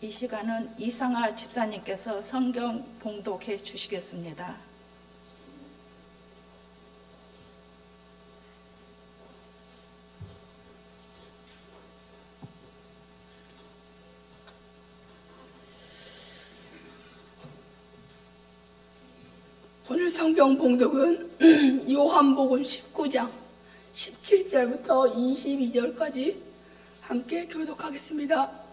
이 시간은 이상아 집사님께서 성경 봉독해 주시겠습니다. 오늘 성경 봉독은 요한복음 19장 17절부터 22절까지 함께 교독하겠습니다.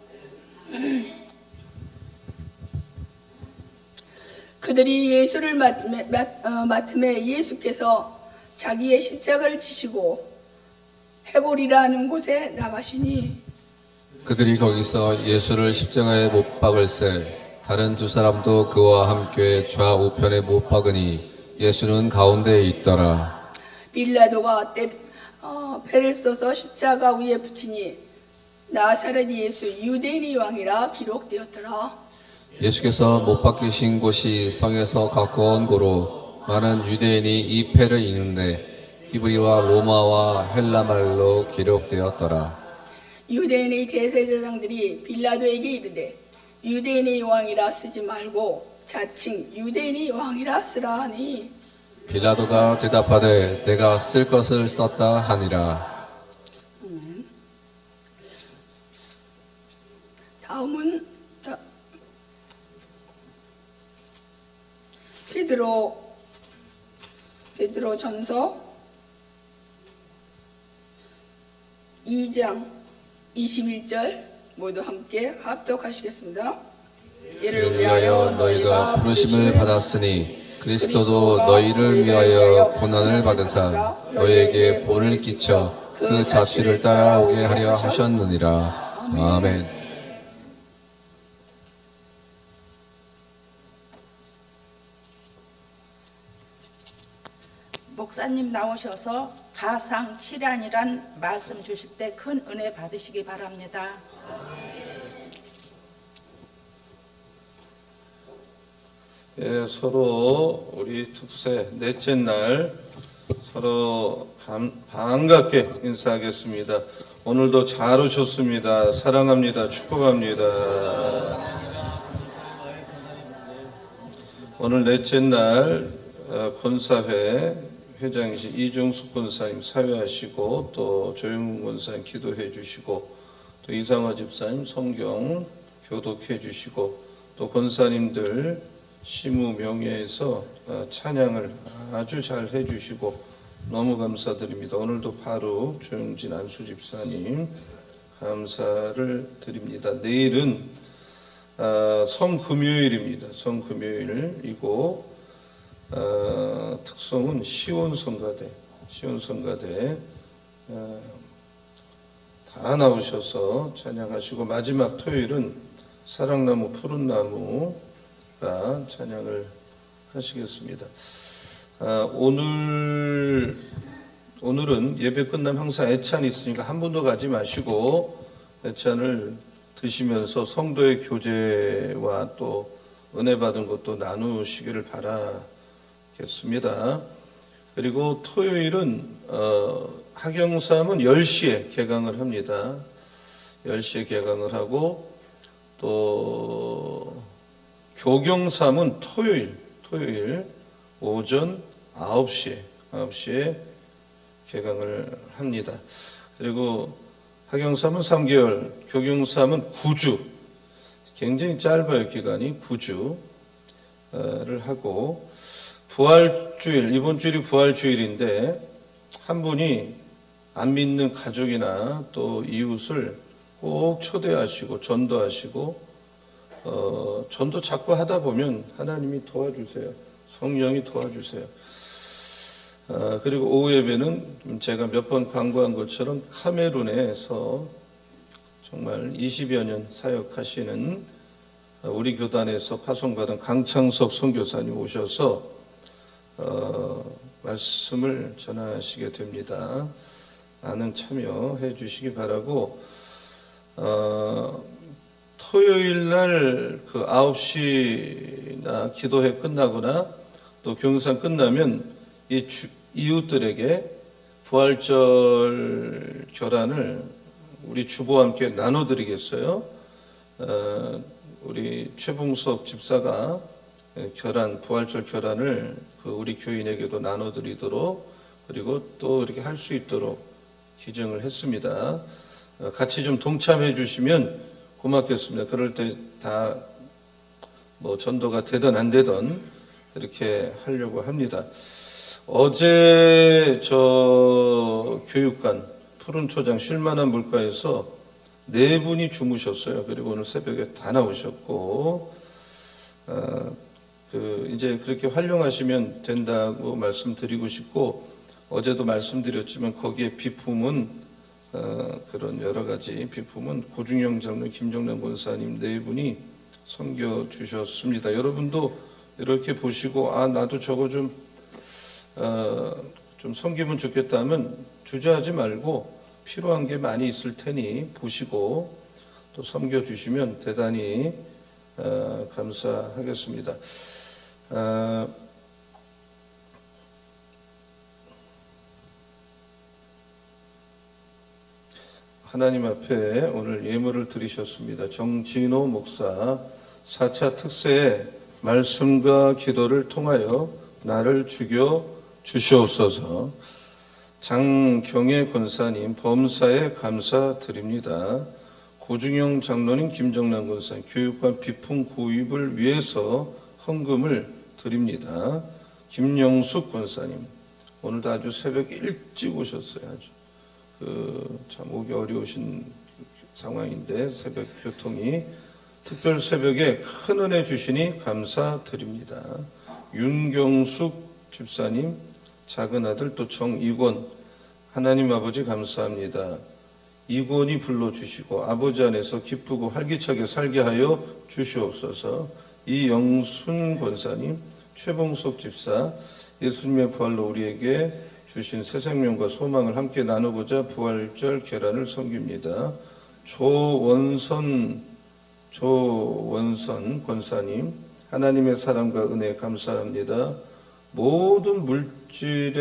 그들이 예수를 맡음에 예수께서 자기의 십자가를 지시고 해골이라 하는 곳에 나가시니 그들이 거기서 예수를 십자가에 못 박을세 다른 두 사람도 그와 함께 좌우편에 못 박으니 예수는 가운데에 있더라. 빌라도가 배를 써서 십자가 위에 붙이니 나사렛 예수 유대인의 왕이라 기록되었더라. 예수께서 못 박히신 곳이 성에서 가까운 고로 많은 유대인이 이 패를 읽는데 히브리와 로마와 헬라말로 기록되었더라. 유대인의 대제사장들이 빌라도에게 이르되 유대인의 왕이라 쓰지 말고 자칭 유대인의 왕이라 쓰라 하니 빌라도가 대답하되 내가 쓸 것을 썼다 하니라. 다음은 베드로 전서 2장 21절 모두 함께 합독하시겠습니다. 이를 위하여 너희가 부르심을 받았으니 그리스도도 너희를 위하여 고난을 받으사 너희에게 본을 끼쳐 그 자취를 따라오게 하려 하셨느니라. 아멘. 목사님 나오셔서 가상 칠안이란 말씀 주실 때 큰 은혜 받으시기 바랍니다. 예, 서로 우리 특세 넷째 날 서로 반갑게 인사하겠습니다. 오늘도 잘 오셨습니다. 사랑합니다. 축복합니다. 오늘 넷째 날 권사회 회장이신 이종숙 권사님 사회하시고 또 조영문 권사님 기도해 주시고 또 이상화 집사님 성경 교독해 주시고 또 권사님들 시무 명예에서 찬양을 아주 잘 해주시고 너무 감사드립니다. 오늘도 바로 조영진 안수 집사님 감사를 드립니다. 내일은 성금요일입니다. 성금요일이고 특성은 시온성가대 다 나오셔서 찬양하시고 마지막 토요일은 사랑나무 푸른나무 찬양을 하시겠습니다. 오늘은 예배 끝나면 항상 애찬이 있으니까 한 분도 가지 마시고 애찬을 드시면서 성도의 교제와 또 은혜 받은 것도 나누시기를 바라겠습니다. 그리고 토요일은 학영삼은 10시에 개강을 합니다. 10시에 개강을 하고 또 교경삼은 토요일 오전 9시에 개강을 합니다. 그리고 학영삼은 3개월, 교경삼은 9주, 굉장히 짧아요. 기간이 9주를 하고 부활주일, 이번 주일이 부활주일인데 한 분이 안 믿는 가족이나 또 이웃을 꼭 초대하시고 전도하시고 전도 자꾸 하다 보면 하나님이 도와주세요. 성령이 도와주세요. 그리고 오후 예배는 제가 몇 번 광고한 것처럼 카메룬에서 정말 20여 년 사역하시는 우리 교단에서 파송받은 강창석 선교사님 오셔서 말씀을 전하시게 됩니다. 많은 참여해 주시기 바라고 토요일 날 그 9시나 기도회 끝나거나 또 경상 끝나면 이 이웃들에게 부활절 결안을 우리 주보와 함께 나눠드리겠어요. 우리 최봉석 집사가 부활절 결안을 우리 교인에게도 나눠드리도록 그리고 또 이렇게 할 수 있도록 기증을 했습니다. 같이 좀 동참해 주시면 고맙겠습니다. 그럴 때 다 뭐 전도가 되든 안 되든 이렇게 하려고 합니다. 어제 저 교육관 푸른초장 쉴만한 물가에서 4분이 주무셨어요. 그리고 오늘 새벽에 다 나오셨고, 이제 그렇게 활용하시면 된다고 말씀드리고 싶고, 어제도 말씀드렸지만 거기에 비품은 그런 여러 가지 비품은 고중영 장로, 김정남 권사님 4분이 섬겨 주셨습니다. 여러분도 이렇게 보시고 나도 저거 좀 섬기면 좋겠다 하면 주저하지 말고 필요한 게 많이 있을 테니 보시고 또 섬겨 주시면 대단히 감사하겠습니다. 하나님 앞에 오늘 예물을 드리셨습니다. 정진호 목사 4차 특세의 말씀과 기도를 통하여 나를 죽여 주시옵소서. 장경애 권사님 범사에 감사드립니다. 고중영 장로님, 김정남 권사님 교육관 비품 구입을 위해서 헌금을 드립니다. 김영숙 권사님 오늘도 아주 새벽 일찍 오셨어요. 아주 참 오기 어려우신 상황인데 새벽 교통이 특별 새벽에 큰 은혜 주시니 감사드립니다. 윤경숙 집사님 작은 아들 또 정이권 하나님 아버지 감사합니다. 이권이 불러주시고 아버지 안에서 기쁘고 활기차게 살게 하여 주시옵소서. 이영순 권사님 최봉석 집사 예수님의 부활로 우리에게 주신 새 생명과 소망을 함께 나누고자 부활절 계란을 섬깁니다. 조원선 권사님 하나님의 사랑과 은혜 감사합니다. 모든 물질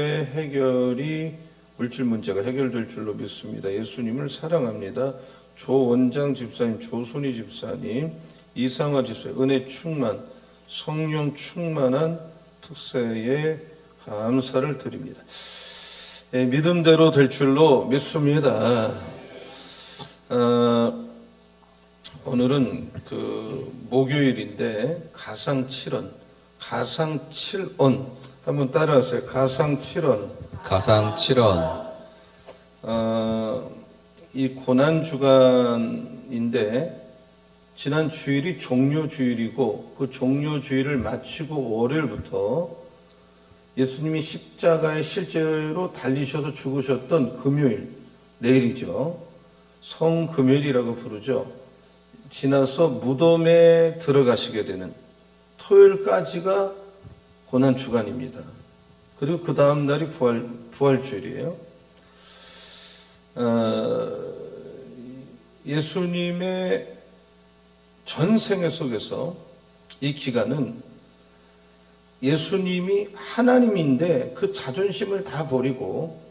문제가 해결될 줄로 믿습니다. 예수님을 사랑합니다. 조원장 집사님, 조순희 집사님, 이상화 집사님, 은혜 충만, 성령 충만한 특세에 감사를 드립니다. 믿음대로 될 줄로 믿습니다. 오늘은 목요일인데 가상 7원 한번 따라하세요. 가상 7원. 가상 7원. 이 고난 주간인데 지난 주일이 종료 주일이고 그 종료 주일을 마치고 월요일부터 예수님이 십자가에 실제로 달리셔서 죽으셨던 금요일, 내일이죠. 성금요일이라고 부르죠. 지나서 무덤에 들어가시게 되는 토요일까지가 고난 주간입니다. 그리고 그 다음 날이 부활주일이에요. 예수님의 전생애 속에서 이 기간은 예수님이 하나님인데 그 자존심을 다 버리고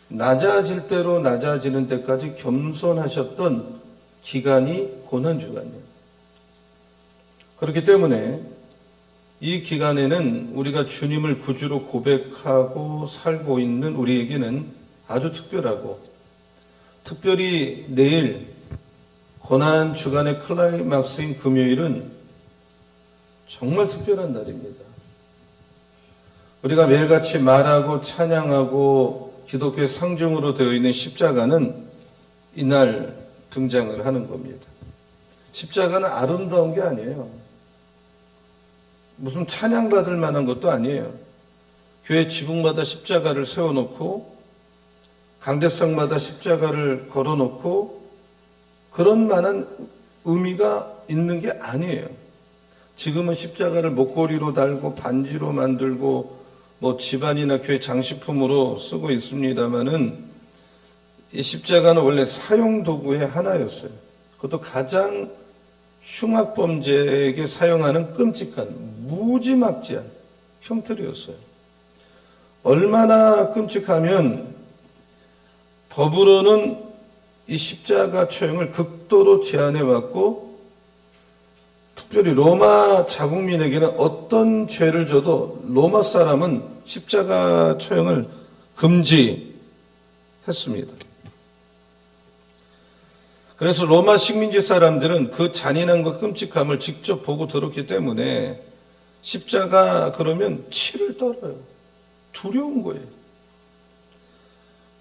낮아질 대로 낮아지는 데까지 겸손하셨던 기간이 고난주간이에요. 그렇기 때문에 이 기간에는 우리가 주님을 구주로 고백하고 살고 있는 우리에게는 아주 특별하고 특별히 내일 고난주간의 클라이막스인 금요일은 정말 특별한 날입니다. 우리가 매일같이 말하고 찬양하고 기독교의 상징으로 되어 있는 십자가는 이날 등장을 하는 겁니다. 십자가는 아름다운 게 아니에요. 무슨 찬양받을 만한 것도 아니에요. 교회 지붕마다 십자가를 세워놓고 강대상마다 십자가를 걸어놓고 그런 만한 의미가 있는 게 아니에요. 지금은 십자가를 목걸이로 달고 반지로 만들고 집안이나 교회 장식품으로 쓰고 있습니다만은 이 십자가는 원래 사용 도구의 하나였어요. 그것도 가장 흉악범죄에게 사용하는 끔찍한 무지막지한 형틀이었어요. 얼마나 끔찍하면 법으로는 이 십자가 처형을 극도로 제한해왔고 특별히 로마 자국민에게는 어떤 죄를 져도 로마 사람은 십자가 처형을 금지했습니다. 그래서 로마 식민지 사람들은 그 잔인함과 끔찍함을 직접 보고 들었기 때문에 십자가 그러면 치를 떨어요. 두려운 거예요.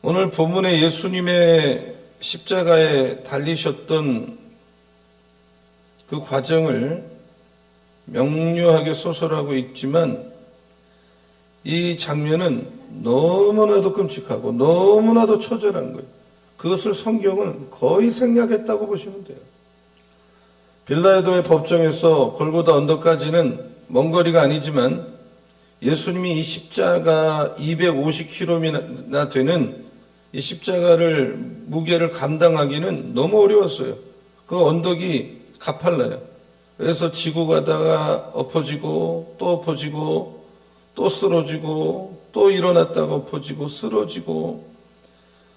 오늘 본문에 예수님의 십자가에 달리셨던 그 과정을 명료하게 소설하고 있지만 이 장면은 너무나도 끔찍하고 너무나도 처절한 거예요. 그것을 성경은 거의 생략했다고 보시면 돼요. 빌라에도의 법정에서 골고다 언덕까지는 먼 거리가 아니지만 예수님이 이 십자가 250kg나 되는 이 십자가를 무게를 감당하기는 너무 어려웠어요. 그 언덕이 가팔라요. 그래서 지고 가다가 엎어지고 또 엎어지고 또 쓰러지고 또 일어났다가 엎어지고 쓰러지고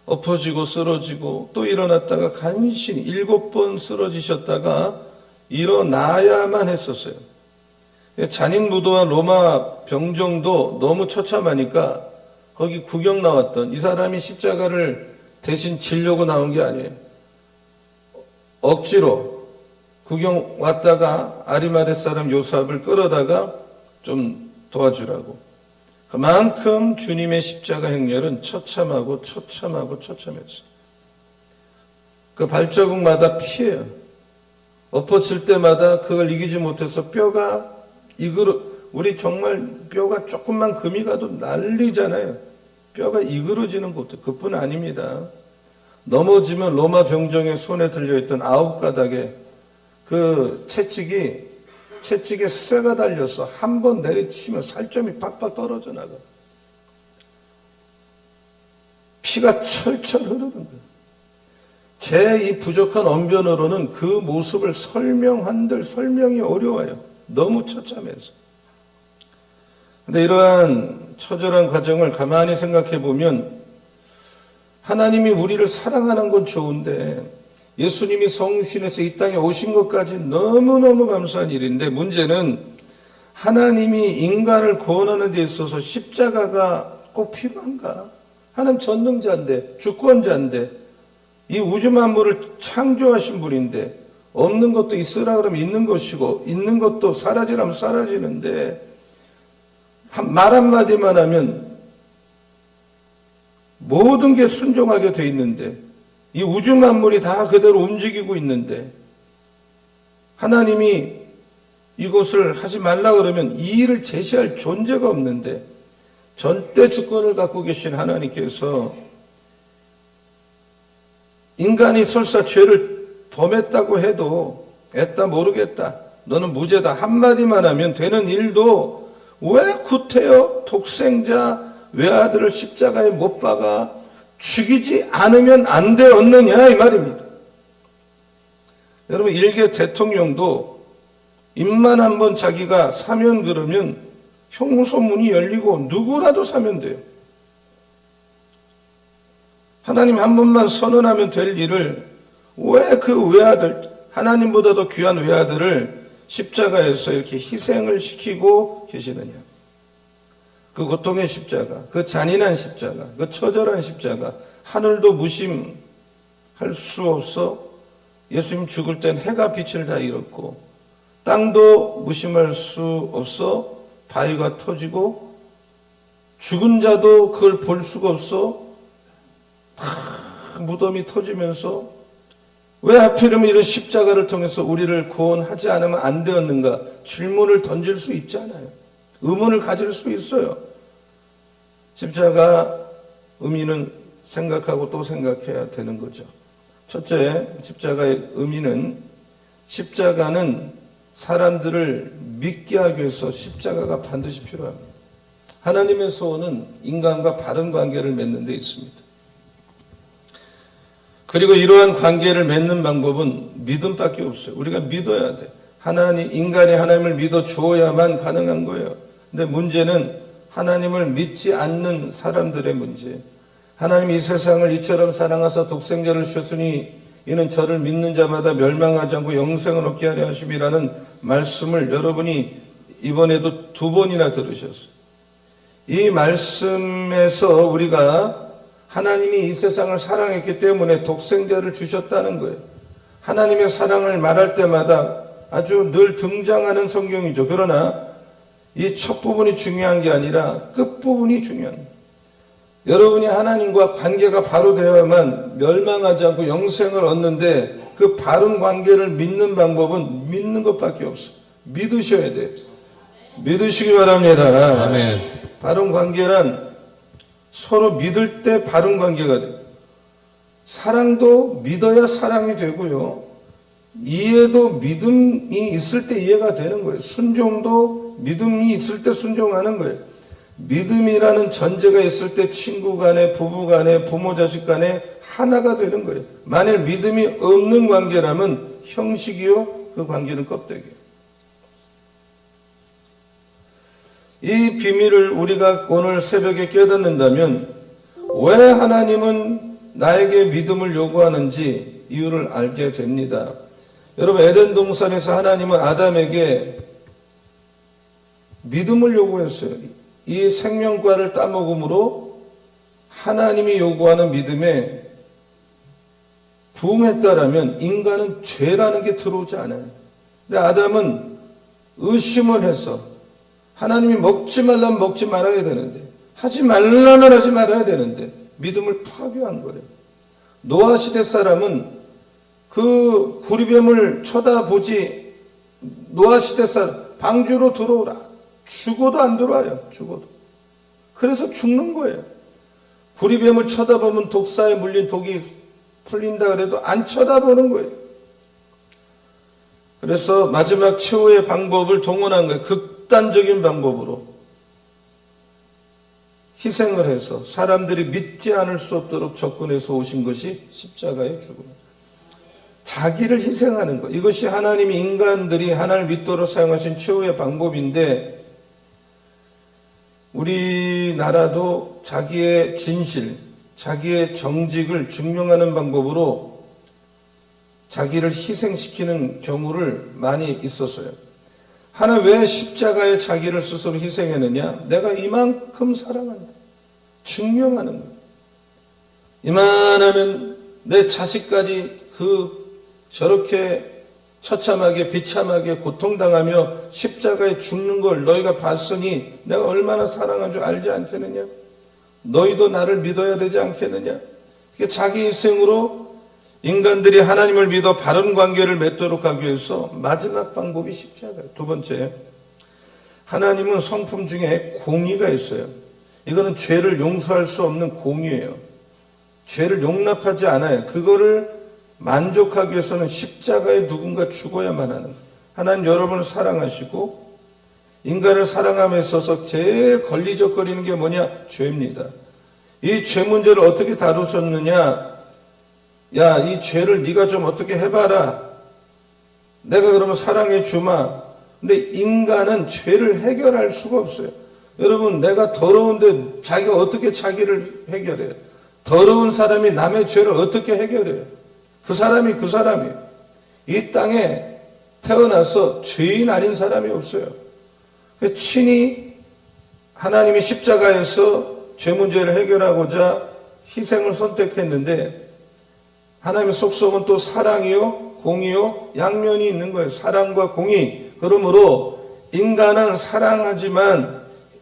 엎어지고 쓰러지고 또 일어났다가 간신히 7번 쓰러지셨다가 일어나야만 했었어요. 잔인무도한 로마 병정도 너무 처참하니까 거기 구경 나왔던 이 사람이 십자가를 대신 지려고 나온 게 아니에요. 억지로 구경 왔다가 아리마대 사람 요셉을 끌어다가 좀 도와주라고. 그만큼 주님의 십자가 행렬은 처참하고 처참했어요. 그 발자국마다 피해요. 엎어질 때마다 그걸 이기지 못해서 뼈가 우리 정말 뼈가 조금만 금이 가도 난리잖아요. 뼈가 이그러지는 것도 그뿐 아닙니다. 넘어지면 로마 병정의 손에 들려있던 9가닥에 그 채찍에 쇠가 달려서 한 번 내리치면 살점이 팍팍 떨어져 나가. 피가 철철 흐르는 거예요. 제 이 부족한 언변으로는 그 모습을 설명한들 설명이 어려워요. 너무 처참해서. 근데 이러한 처절한 과정을 가만히 생각해 보면 하나님이 우리를 사랑하는 건 좋은데 예수님이 성신에서 이 땅에 오신 것까지 너무너무 감사한 일인데 문제는 하나님이 인간을 구원하는 데 있어서 십자가가 꼭 필요한가? 하나님 전능자인데 주권자인데 이 우주 만물을 창조하신 분인데 없는 것도 있으라 그러면 있는 것이고 있는 것도 사라지라면 사라지는데 말 한마디만 하면 모든 게 순종하게 돼 있는데 이 우주 만물이 다 그대로 움직이고 있는데 하나님이 이것을 하지 말라 그러면 이 일을 제시할 존재가 없는데 전대 주권을 갖고 계신 하나님께서 인간이 설사 죄를 범했다고 해도 애따 모르겠다. 너는 무죄다. 한마디만 하면 되는 일도 왜 구태여 독생자 외아들을 십자가에 못 박아 죽이지 않으면 안 되었느냐 이 말입니다. 여러분 일개 대통령도 입만 한번 자기가 사면 그러면 형무소문이 열리고 누구라도 사면 돼요. 하나님 한 번만 선언하면 될 일을 왜 그 외아들 하나님보다 더 귀한 외아들을 십자가에서 이렇게 희생을 시키고 계시느냐. 그 고통의 십자가, 그 잔인한 십자가, 그 처절한 십자가, 하늘도 무심할 수 없어 예수님 죽을 땐 해가 빛을 다 잃었고 땅도 무심할 수 없어 바위가 터지고 죽은 자도 그걸 볼 수가 없어 다 무덤이 터지면서 왜 하필이면 이런 십자가를 통해서 우리를 구원하지 않으면 안 되었는가 질문을 던질 수 있잖아요. 의문을 가질 수 있어요. 십자가 의미는 생각하고 또 생각해야 되는 거죠. 첫째, 십자가의 의미는 십자가는 사람들을 믿게 하기 위해서 십자가가 반드시 필요합니다. 하나님의 소원은 인간과 바른 관계를 맺는 데 있습니다. 그리고 이러한 관계를 맺는 방법은 믿음밖에 없어요. 우리가 믿어야 돼. 인간이 하나님을 믿어 주어야만 가능한 거예요. 근데 문제는 하나님을 믿지 않는 사람들의 문제. 하나님이 이 세상을 이처럼 사랑하사 독생자를 주셨으니 이는 저를 믿는 자마다 멸망하지 않고 영생을 얻게 하려 하심이라는 말씀을 여러분이 이번에도 2번이나 들으셨어요. 이 말씀에서 우리가 하나님이 이 세상을 사랑했기 때문에 독생자를 주셨다는 거예요. 하나님의 사랑을 말할 때마다 아주 늘 등장하는 성경이죠. 그러나 이 첫 부분이 중요한 게 아니라 끝 부분이 중요한 거예요. 여러분이 하나님과 관계가 바로 되어야만 멸망하지 않고 영생을 얻는데 그 바른 관계를 믿는 방법은 믿는 것밖에 없어요. 믿으셔야 돼요. 믿으시기 바랍니다. 아멘. 바른 관계란 서로 믿을 때 바른 관계가 돼요. 사랑도 믿어야 사랑이 되고요. 이해도 믿음이 있을 때 이해가 되는 거예요. 순종도 믿음이 있을 때 순종하는 거예요. 믿음이라는 전제가 있을 때 친구 간에, 부부 간에, 부모 자식 간에 하나가 되는 거예요. 만일 믿음이 없는 관계라면 형식이요, 그 관계는 껍데기예요. 이 비밀을 우리가 오늘 새벽에 깨닫는다면 왜 하나님은 나에게 믿음을 요구하는지 이유를 알게 됩니다. 여러분, 에덴 동산에서 하나님은 아담에게 믿음을 요구했어요. 이 생명과를 따먹음으로 하나님이 요구하는 믿음에 부응했다라면 인간은 죄라는 게 들어오지 않아요. 근데 아담은 의심을 해서 하나님이 먹지 말라면 먹지 말아야 되는데, 하지 말라면 하지 말아야 되는데 믿음을 파괴한 거예요. 노아 시대 사람은 그 구리뱀을 쳐다보지, 노아 시대 사람 방주로 들어오라, 죽어도 안 들어와요. 죽어도. 그래서 죽는 거예요. 구리뱀을 쳐다보면 독사에 물린 독이 풀린다 그래도 안 쳐다보는 거예요. 그래서 마지막 최후의 방법을 동원한 거예요. 극단적인 방법으로 희생을 해서 사람들이 믿지 않을 수 없도록 접근해서 오신 것이 십자가의 죽음입니다. 자기를 희생하는 것, 이것이 하나님이 인간들이 하나님을 믿도록 사용하신 최후의 방법인데, 우리나라도 자기의 진실, 자기의 정직을 증명하는 방법으로 자기를 희생시키는 경우를 많이 있었어요. 하나 왜 십자가에 자기를 스스로 희생했느냐? 내가 이만큼 사랑한다. 증명하는 거예요. 이만하면 내 자식까지 저렇게 처참하게 비참하게 고통당하며 십자가에 죽는 걸 너희가 봤으니 내가 얼마나 사랑한 줄 알지 않겠느냐? 너희도 나를 믿어야 되지 않겠느냐? 자기 희생으로 인간들이 하나님을 믿어 바른 관계를 맺도록 하기 위해서 마지막 방법이 십자가예요. 2번째, 하나님은 성품 중에 공의가 있어요. 이거는 죄를 용서할 수 없는 공의예요. 죄를 용납하지 않아요. 그거를 만족하기 위해서는 십자가에 누군가 죽어야만 하는 거예요. 하나님 여러분을 사랑하시고 인간을 사랑함에 있어서 제일 걸리적거리는 게 뭐냐? 죄입니다. 이 죄 문제를 어떻게 다루셨느냐? 야, 이 죄를 네가 좀 어떻게 해봐라. 내가 그러면 사랑해 주마. 근데 인간은 죄를 해결할 수가 없어요. 여러분, 내가 더러운데 자기가 어떻게 자기를 해결해요? 더러운 사람이 남의 죄를 어떻게 해결해요? 그 사람이에요. 이 땅에 태어나서 죄인 아닌 사람이 없어요. 친히 하나님이 십자가에서 죄 문제를 해결하고자 희생을 선택했는데, 하나님의 속성은 또 사랑이요, 공의요, 양면이 있는 거예요. 사랑과 공의. 그러므로 인간은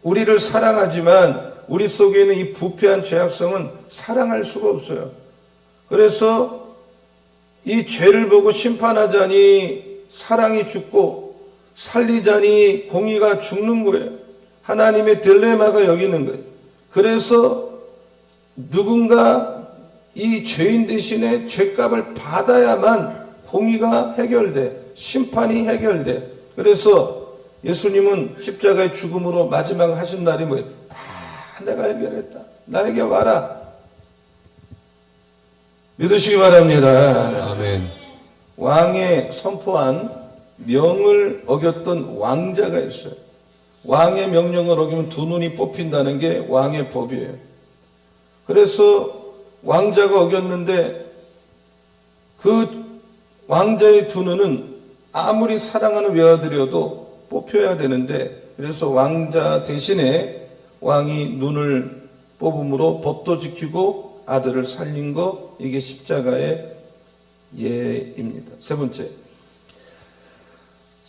우리를 사랑하지만 우리 속에 있는 이 부패한 죄악성은 사랑할 수가 없어요. 그래서 이 죄를 보고 심판하자니 사랑이 죽고 살리자니 공의가 죽는 거예요. 하나님의 딜레마가 여기 있는 거예요. 그래서 누군가 이 죄인 대신에 죄값을 받아야만 공의가 해결돼, 심판이 해결돼. 그래서 예수님은 십자가의 죽음으로 마지막 하신 날이 뭐예요? 다 내가 해결했다. 나에게 와라. 믿으시기 바랍니다. 아멘. 왕의 선포한 명을 어겼던 왕자가 있어요. 왕의 명령을 어기면 2눈이 뽑힌다는 게 왕의 법이에요. 그래서 왕자가 어겼는데 그 왕자의 두 눈은 아무리 사랑하는 외아들이어도 뽑혀야 되는데, 그래서 왕자 대신에 왕이 눈을 뽑음으로 법도 지키고 아들을 살린 거, 이게 십자가의 예입니다. 세 번째,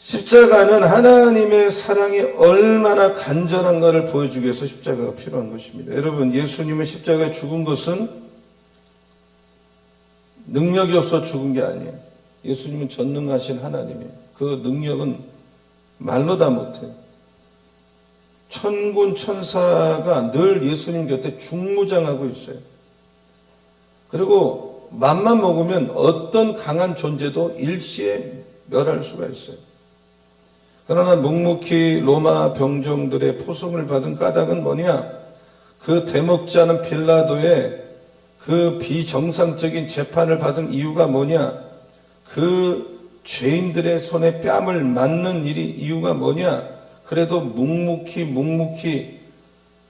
십자가는 하나님의 사랑이 얼마나 간절한가를 보여주기 위해서 십자가가 필요한 것입니다. 여러분, 예수님은 십자가에 죽은 것은 능력이 없어 죽은 게 아니에요. 예수님은 전능하신 하나님이에요. 그 능력은 말로 다 못해요. 천군 천사가 늘 예수님 곁에 중무장하고 있어요. 그리고 맘만 먹으면 어떤 강한 존재도 일시에 멸할 수가 있어요. 그러나 묵묵히 로마 병정들의 포성을 받은 까닭은 뭐냐? 그 되먹지 않은 빌라도의 그 비정상적인 재판을 받은 이유가 뭐냐? 그 죄인들의 손에 뺨을 맞는 이유가 뭐냐? 그래도 묵묵히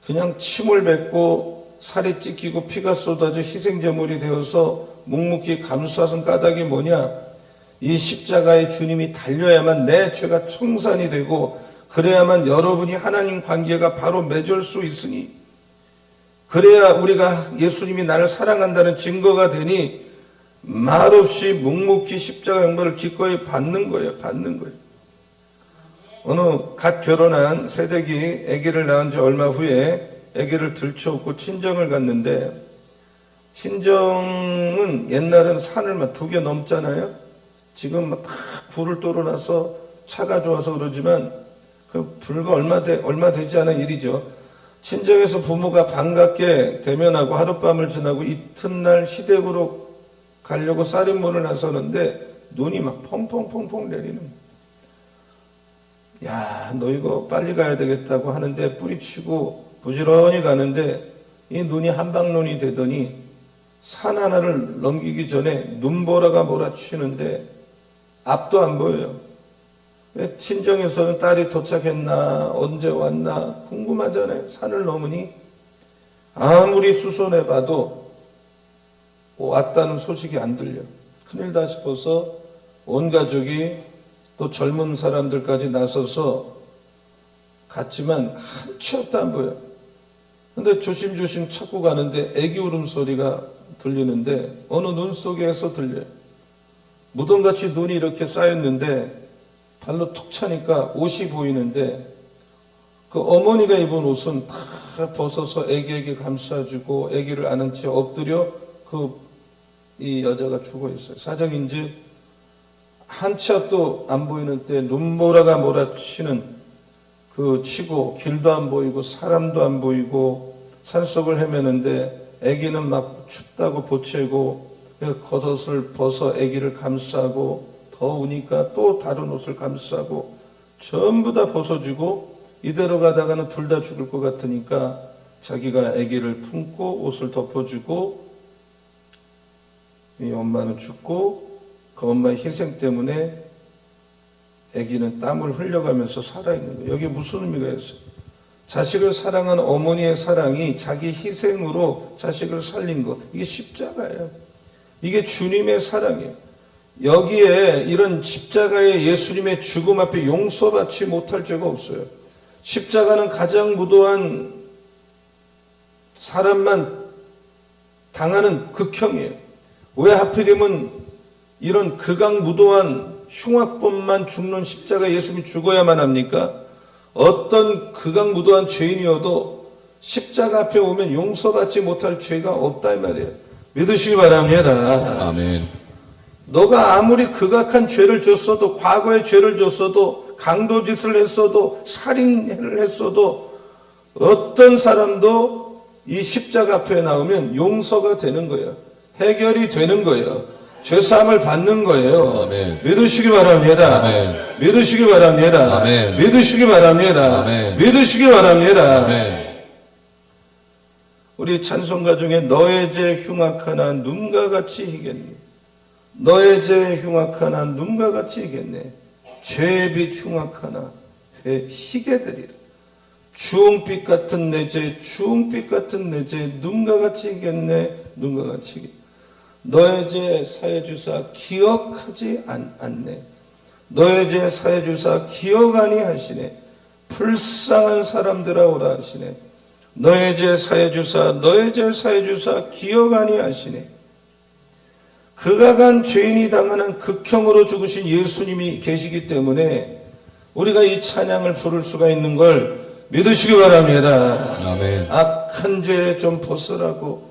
그냥 침을 뱉고 살이 찢기고 피가 쏟아져 희생제물이 되어서 묵묵히 감수하신 까닭이 뭐냐? 이 십자가의 주님이 달려야만 내 죄가 청산이 되고, 그래야만 여러분이 하나님 관계가 바로 맺을 수 있으니, 그래야 우리가 예수님이 나를 사랑한다는 증거가 되니 말없이 묵묵히 십자가 형벌을 기꺼이 받는 거예요. 어느 갓 결혼한 새댁이 아기를 낳은 지 얼마 후에 아기를 들쳐업고 친정을 갔는데, 친정은 옛날에는 산을 막 2개 넘잖아요. 지금 막 다 불을 떨어놔서 차가 좋아서 그러지만 그 불과 얼마 되지 않은 일이죠. 친정에서 부모가 반갑게 대면하고 하룻밤을 지나고 이튿날 시댁으로 가려고 살인문을 나서는데 눈이 막 펑펑펑펑 내리는. 야, 너 이거 빨리 가야 되겠다고 하는데 뿌리치고 부지런히 가는데 이 눈이 한방눈이 되더니 산 하나를 넘기기 전에 눈보라가 몰아치는데 앞도 안 보여요. 친정에서는 딸이 도착했나 언제 왔나 궁금하잖아요. 산을 넘으니 아무리 수선해봐도 왔다는 소식이 안 들려. 큰일다 싶어서 온 가족이 또 젊은 사람들까지 나서서 갔지만 한 치 앞도 안 보여. 근데 조심조심 찾고 가는데 애기 울음소리가 들리는데 어느 눈 속에서 들려요. 무덤같이 눈이 이렇게 쌓였는데 발로 툭 차니까 옷이 보이는데 그 어머니가 입은 옷은 다 벗어서 애기에게 감싸주고 애기를 안은 채 엎드려 이 여자가 죽어 있어요. 사정인지 한 치 앞도 안 보이는 때 눈보라가 몰아치는 그 치고 길도 안 보이고 사람도 안 보이고 산속을 헤매는데 애기는 막 춥다고 보채고 겉옷을 벗어 아기를 감싸고 더우니까 또 다른 옷을 감싸고 전부 다 벗어주고 이대로 가다가는 둘 다 죽을 것 같으니까 자기가 아기를 품고 옷을 덮어주고 이 엄마는 죽고 그 엄마의 희생 때문에 아기는 땀을 흘려가면서 살아있는 거예요. 여기에 무슨 의미가 있어요? 자식을 사랑한 어머니의 사랑이 자기 희생으로 자식을 살린 것, 이게 십자가예요. 이게 주님의 사랑이에요. 여기에 이런 십자가의 예수님의 죽음 앞에 용서받지 못할 죄가 없어요. 십자가는 가장 무도한 사람만 당하는 극형이에요. 왜 하필이면 이런 극악무도한 흉악범만 죽는 십자가 예수님이 죽어야만 합니까? 어떤 극악무도한 죄인이어도 십자가 앞에 오면 용서받지 못할 죄가 없다 이 말이에요. 믿으시기 바랍니다. 아멘. 너가 아무리 극악한 죄를 졌어도, 과거의 죄를 졌어도, 강도짓을 했어도, 살인을 했어도 어떤 사람도 이 십자가 앞에 나오면 용서가 되는 거예요. 해결이 되는 거예요. 죄사함을 받는 거예요. 아멘. 믿으시기 바랍니다. 아멘. 믿으시기 바랍니다. 아멘. 믿으시기 바랍니다. 아멘. 믿으시기 바랍니다. 아멘. 우리 찬송가 중에 너의 죄 흉악하나 눈과 같이 희겠네. 너의 죄 흉악하나 눈과 같이 희겠네. 죄의 빛 흉악하나 희게 되리라. 주홍빛 같은 내 죄, 주홍빛 같은 내 죄, 눈과 같이 희겠네. 눈과 같이 희겠네. 너의 죄 사해 주사 기억하지 않네. 너의 죄 사해 주사 기억 아니하시네. 불쌍한 사람들아 오라 하시네. 너의 죄 사해 주사 너의 죄 사해 주사 기억 아니하시네. 그가 간 죄인이 당하는 극형으로 죽으신 예수님이 계시기 때문에 우리가 이 찬양을 부를 수가 있는 걸 믿으시기 바랍니다. 아멘. 악한 죄 좀 벗으라고,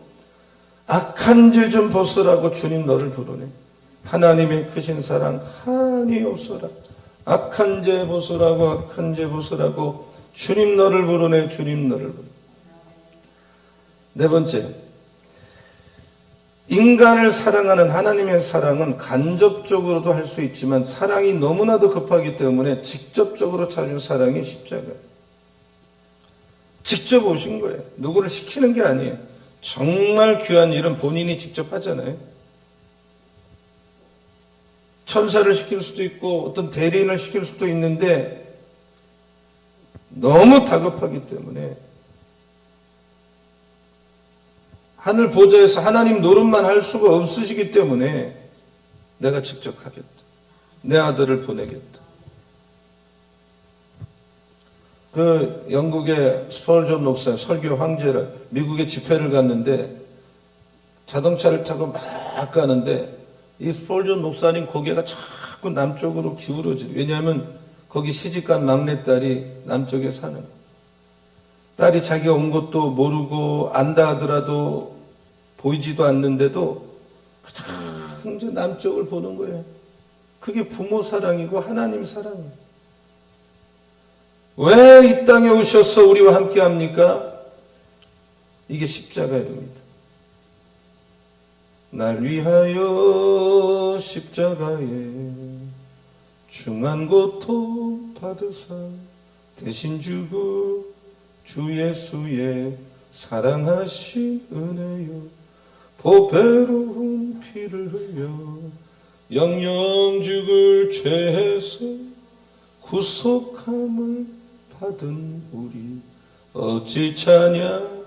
악한 죄 좀 벗으라고 주님 너를 부르네. 하나님의 크신 사랑 한이 없어라. 악한 죄 벗으라고, 악한 죄 벗으라고 주님 너를 부르네. 주님 너를 부르네. 네 번째, 인간을 사랑하는 하나님의 사랑은 간접적으로도 할 수 있지만 사랑이 너무나도 급하기 때문에 직접적으로 찾은 사랑이 십자가예요. 직접 오신 거예요. 누구를 시키는 게 아니에요. 정말 귀한 일은 본인이 직접 하잖아요. 천사를 시킬 수도 있고 어떤 대리인을 시킬 수도 있는데 너무 다급하기 때문에 하늘 보좌에서 하나님 노릇만 할 수가 없으시기 때문에 내가 직접 하겠다. 내 아들을 보내겠다. 그 영국의 스펄전 목사 설교 황제를 미국에 집회를 갔는데 자동차를 타고 막 가는데 이 스펄전 목사님 고개가 자꾸 남쪽으로 기울어져요. 왜냐하면 거기 시집간 막내딸이 남쪽에 사는 거예요. 딸이 자기가 온 것도 모르고 안다 하더라도 보이지도 않는데도 그냥 이제 남쪽을 보는 거예요. 그게 부모 사랑이고 하나님 사랑이에요. 왜 이 땅에 오셔서 우리와 함께 합니까? 이게 십자가입니다. 날 위하여 십자가에 중한 고통 받으사 대신 주고 주 예수의 사랑하신 은혜요 보배로운 피를 흘려 영영 죽을 죄에서 구속함을 받은 우리 어찌 찬양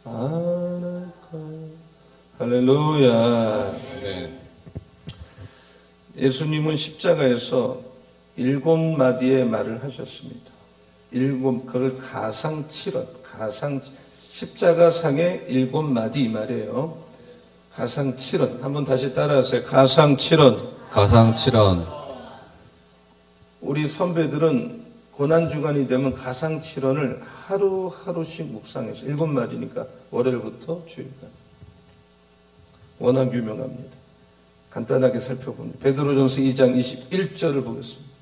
안 할까. 할렐루야. 아멘. 예수님은 십자가에서 7마디의 말을 하셨습니다. 그걸 가상칠언, 십자가상의 7마디 이 말이에요. 가상칠언. 한번 다시 따라하세요. 가상칠언. 가상칠언. 우리 선배들은 고난주간이 되면 가상칠언을 하루하루씩 묵상해서 7마디니까 월요일부터 주일까지. 워낙 유명합니다. 간단하게 살펴봅니다. 베드로전서 2장 21절을 보겠습니다.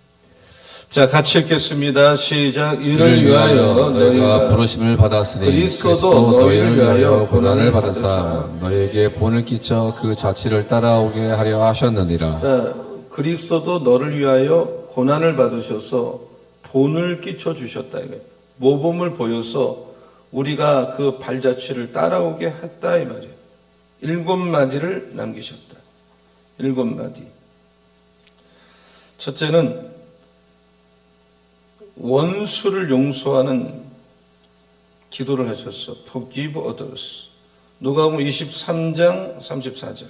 자, 같이 읽겠습니다. 시작. 이를 위하여 너희가 부르심을 받았으니 그리스도 너희를 위하여 고난을 받으사 너희에게 본을 끼쳐 그 자치를 따라오게 하려 하셨느니라. 자, 그리스도도 너를 위하여 고난을 받으셔서 본을 끼쳐 주셨다. 이거예요. 모범을 보여서 우리가 그 발자취를 따라오게 했다 이 말이에요. 7마디를 남기셨다. 7마디. 첫째는 원수를 용서하는 기도를 하셨어. Forgive others. 누가복음 23장 34절.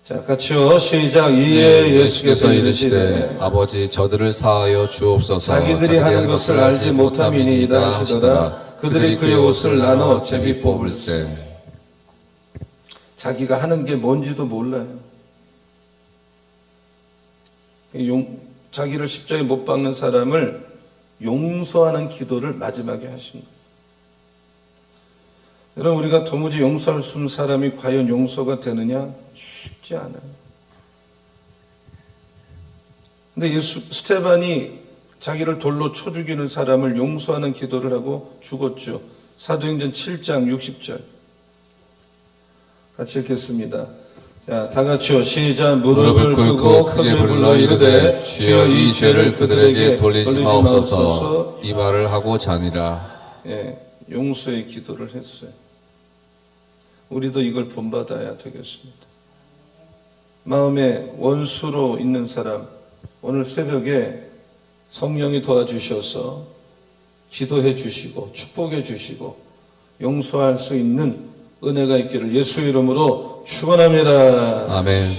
자, 같이요. 시작. 이에 예수께서 이르시되 아버지 저들을 사하여 주옵소서. 자기들이 하는 것을 알지 못함이니이다 하시더라. 그들이 그의 옷을 나눠 제비 뽑을세. 자기가 하는 게 뭔지도 몰라요. 자기를 십자가에 못 박는 사람을 용서하는 기도를 마지막에 하신 거예요. 여러분, 우리가 도무지 용서할 수 없는 사람이 과연 용서가 되느냐? 쉽지 않아요. 근데 스테반이 자기를 돌로 쳐 죽이는 사람을 용서하는 기도를 하고 죽었죠. 사도행전 7장 60절. 같이 읽겠습니다. 자, 다 같이요. 시작. 무릎을 꿇고 크게 불러 이르되 주여 이 죄를 그들에게 돌리지 마옵소서. 이 말을 하고 자니라. 예, 용서의 기도를 했어요. 우리도 이걸 본받아야 되겠습니다. 마음에 원수로 있는 사람, 오늘 새벽에 성령이 도와주셔서 기도해 주시고 축복해 주시고 용서할 수 있는 은혜가 있기를 예수 이름으로 축원합니다. 아멘.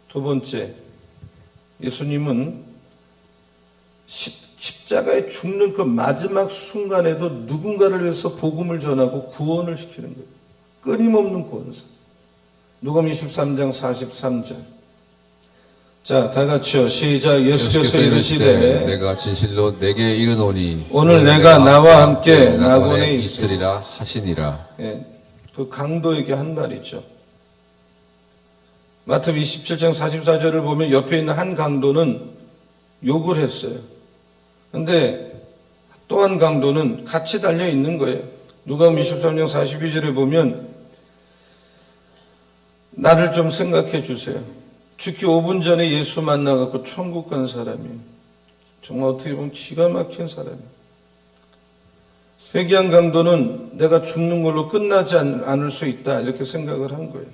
두 번째, 예수님은 십자가에 죽는 그 마지막 순간에도 누군가를 위해서 복음을 전하고 구원을 시키는 거예요. 끊임없는 구원사. 누가복음 23장 43절. 자, 다 같이요. 시작. 예수께서 이르시되 내가 진실로 내게 이르노니 오늘 내가 나와 함께 낙원에 있으리라 하시니라. 예, 그 강도에게 한 말이죠. 마태복음 27장 44절을 보면 옆에 있는 한 강도는 욕을 했어요. 근데 또 한 강도는 같이 달려 있는 거예요. 누가복음 23장 42절에 보면 나를 좀 생각해 주세요. 죽기 5분 전에 예수 만나갖고 천국 간 사람이에요. 정말 어떻게 보면 기가 막힌 사람이에요. 회개한 강도는 내가 죽는 걸로 끝나지 않을 수 있다 이렇게 생각을 한 거예요.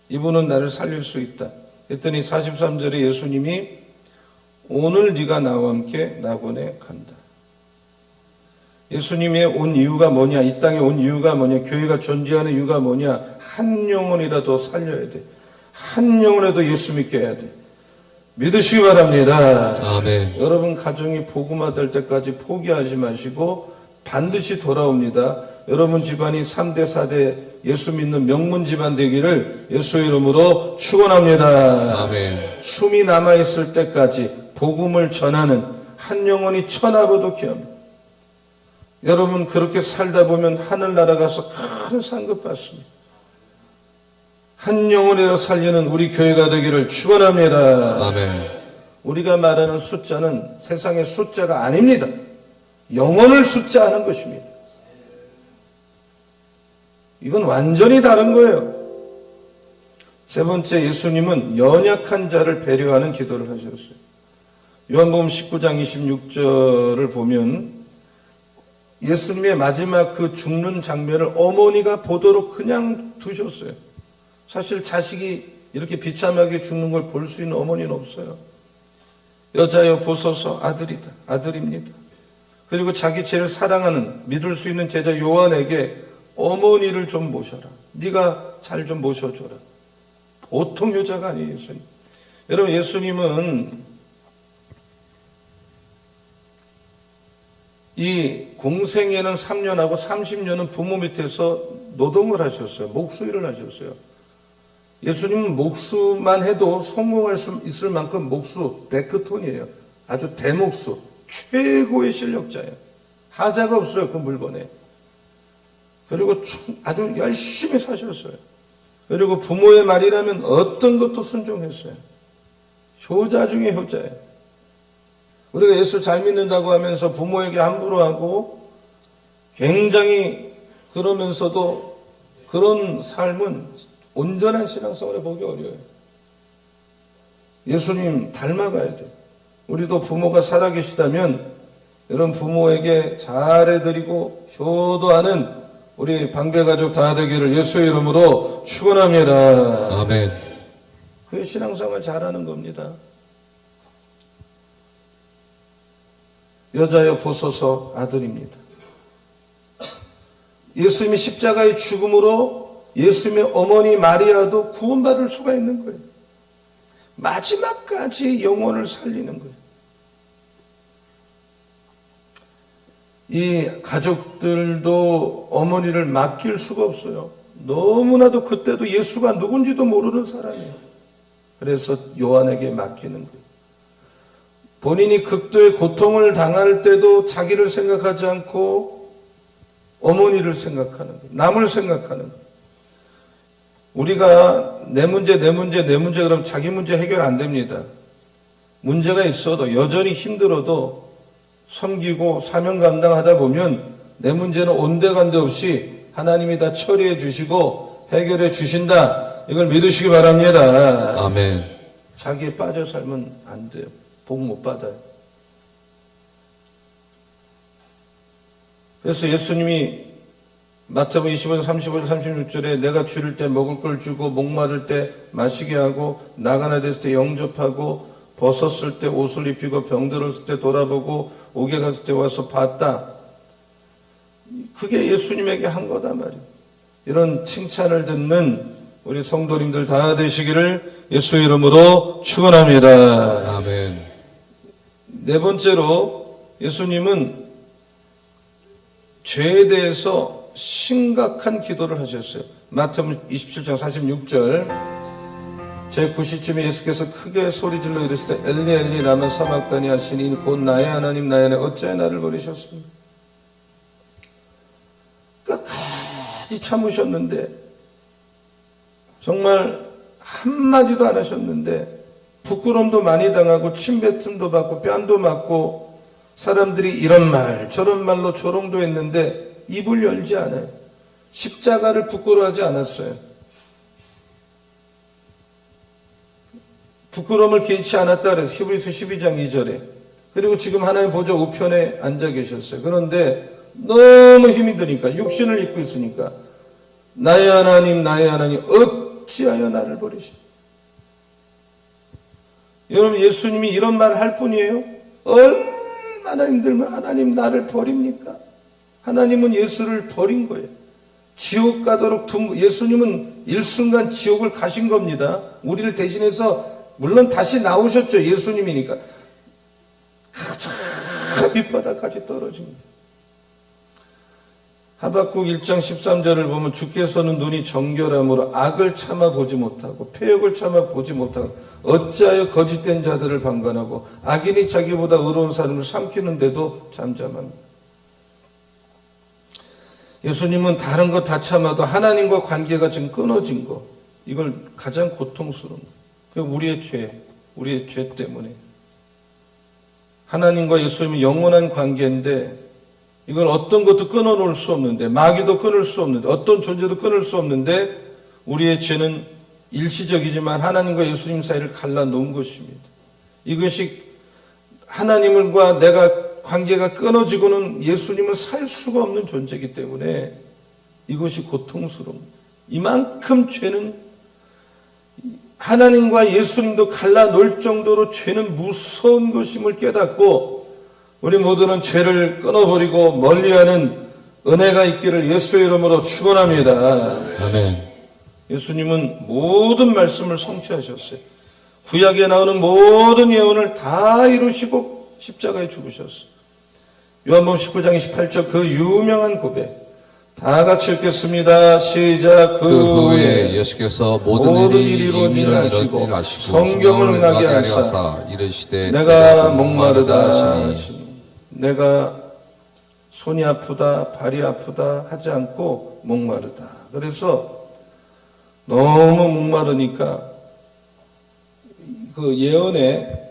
이분은 나를 살릴 수 있다. 그랬더니 43절에 예수님이 오늘 네가 나와 함께 낙원에 간다. 예수님이 온 이유가 뭐냐? 이 땅에 온 이유가 뭐냐? 교회가 존재하는 이유가 뭐냐? 한 영혼이라도 살려야 돼. 한 영혼이라도 예수 믿게 해야 돼. 믿으시기 바랍니다. 아멘. 여러분 가정이 복음화될 때까지 포기하지 마시고 반드시 돌아옵니다. 여러분 집안이 3대 4대 예수 믿는 명문 집안 되기를 예수의 이름으로 축원합니다. 아멘. 숨이 남아있을 때까지 복음을 전하는 한 영혼이 천하보도 귀합니다. 여러분 그렇게 살다 보면 하늘나라 가서 큰 상급 받습니다. 한 영혼이라 살리는 우리 교회가 되기를 축원합니다. 아멘. 우리가 말하는 숫자는 세상의 숫자가 아닙니다. 영혼을 숫자하는 것입니다. 이건 완전히 다른 거예요. 세 번째, 예수님은 연약한 자를 배려하는 기도를 하셨어요. 요한복음 19장 26절을 보면 예수님의 마지막 그 죽는 장면을 어머니가 보도록 그냥 두셨어요. 사실 자식이 이렇게 비참하게 죽는 걸 볼 수 있는 어머니는 없어요. 여자여 보소서 아들이다. 아들입니다. 그리고 자기 제일 사랑하는 믿을 수 있는 제자 요한에게 어머니를 좀 모셔라. 네가 잘 좀 모셔줘라. 보통 여자가 아니에요. 예수님. 여러분 예수님은 이 공생애는 3년하고 30년은 부모 밑에서 노동을 하셨어요. 목수일을 하셨어요. 예수님은 목수만 해도 성공할 수 있을 만큼 목수 데크톤이에요. 아주 대목수, 최고의 실력자예요. 하자가 없어요. 그 물건에. 그리고 아주 열심히 사셨어요. 그리고 부모의 말이라면 어떤 것도 순종했어요. 효자 중에 효자예요. 우리가 예수 잘 믿는다고 하면서 부모에게 함부로 하고 굉장히 그러면서도 그런 삶은 온전한 신앙생활에 보기 어려워요. 예수님 닮아가야 돼요. 우리도 부모가 살아계시다면 여러분 부모에게 잘해드리고 효도하는 우리 방배가족 다 되기를 예수의 이름으로 축원합니다. 아멘. 그게 신앙생활 잘하는 겁니다. 여자여 보소서 아들입니다. 예수님이 십자가의 죽음으로 예수님의 어머니 마리아도 구원받을 수가 있는 거예요. 마지막까지 영혼을 살리는 거예요. 이 가족들도 어머니를 맡길 수가 없어요. 너무나도 그때도 예수가 누군지도 모르는 사람이에요. 그래서 요한에게 맡기는 거예요. 본인이 극도의 고통을 당할 때도 자기를 생각하지 않고 어머니를 생각하는 거예요. 남을 생각하는 거예요. 우리가 내 문제 그럼 자기 문제 해결 안 됩니다. 문제가 있어도 여전히 힘들어도 섬기고 사명 감당하다 보면 내 문제는 온데간데 없이 하나님이 다 처리해 주시고 해결해 주신다. 이걸 믿으시기 바랍니다. 아멘. 자기에 빠져 살면 안 돼요. 복 못 받아요. 그래서 예수님이 마태복음 25장 35절 36절에 내가 줄일 때 먹을 걸 주고 목마를 때 마시게 하고 나가나 됐을 때 영접하고 벗었을 때 옷을 입히고 병들었을 때 돌아보고 옥에 갔을 때 와서 봤다. 그게 예수님에게 한 거다 말이에요. 이런 칭찬을 듣는 우리 성도님들 다 되시기를 예수 이름으로 축원합니다. 아멘. 네 번째로 예수님은 죄에 대해서 심각한 기도를 하셨어요. 마태복음 27장 46절 제9시쯤에 예수께서 크게 소리질러 이르시되 엘리 엘리 라마 사막다니 하시니 곧 나의 하나님 나의 하나님 어찌하여 나를 버리셨습니까? 끝까지 참으셨는데 정말 한마디도 안 하셨는데 부끄러움도 많이 당하고 침뱉음도 받고 뺨도 맞고 사람들이 이런 말 저런 말로 조롱도 했는데 입을 열지 않아요. 십자가를 부끄러워하지 않았어요. 부끄러움을 개의치 않았다 그래서 히브리서 12장 2절에 그리고 지금 하나님 보좌 우편에 앉아 계셨어요. 그런데 너무 힘이 드니까 육신을 입고 있으니까 나의 하나님 어찌하여 나를 버리십니까? 여러분 예수님이 이런 말을 할 뿐이에요? 얼마나 힘들면 하나님 나를 버립니까? 하나님은 예수를 버린 거예요. 지옥 가도록 예수님은 일순간 지옥을 가신 겁니다. 우리를 대신해서 물론 다시 나오셨죠. 예수님이니까. 가장 밑바닥까지 떨어집니다. 하박국 1장 13절을 보면 주께서는 눈이 정결함으로 악을 참아 보지 못하고 패역을 참아 보지 못하고 어찌하여 거짓된 자들을 방관하고 악인이 자기보다 의로운 사람을 삼키는데도 잠잠합니다. 예수님은 다른 거 다 참아도 하나님과 관계가 지금 끊어진 거 이걸 가장 고통스러운 거예요. 우리의 죄 때문에 하나님과 예수님은 영원한 관계인데 이걸 어떤 것도 끊어놓을 수 없는데 마귀도 끊을 수 없는데 어떤 존재도 끊을 수 없는데 우리의 죄는 일시적이지만 하나님과 예수님 사이를 갈라놓은 것입니다. 이것이 하나님과 내가 관계가 끊어지고는 예수님은 살 수가 없는 존재이기 때문에 이것이 고통스러운 이만큼 죄는 하나님과 예수님도 갈라놓을 정도로 죄는 무서운 것임을 깨닫고 우리 모두는 죄를 끊어버리고 멀리하는 은혜가 있기를 예수의 이름으로 축원합니다. 아멘. 예수님은 모든 말씀을 성취하셨어요. 구약에 나오는 모든 예언을 다 이루시고 십자가에 죽으셨어요. 요한복음 19장 28절 그 유명한 고백 다 같이 읽겠습니다. 시작. 그 후에 예수께서 모든 일이 이루어지는 일을 아시고 성경을 응하게 하사 이르시되 내가 목마르다 하시니 내가 손이 아프다 발이 아프다 하지 않고 목마르다. 그래서 너무 목마르니까 그 예언에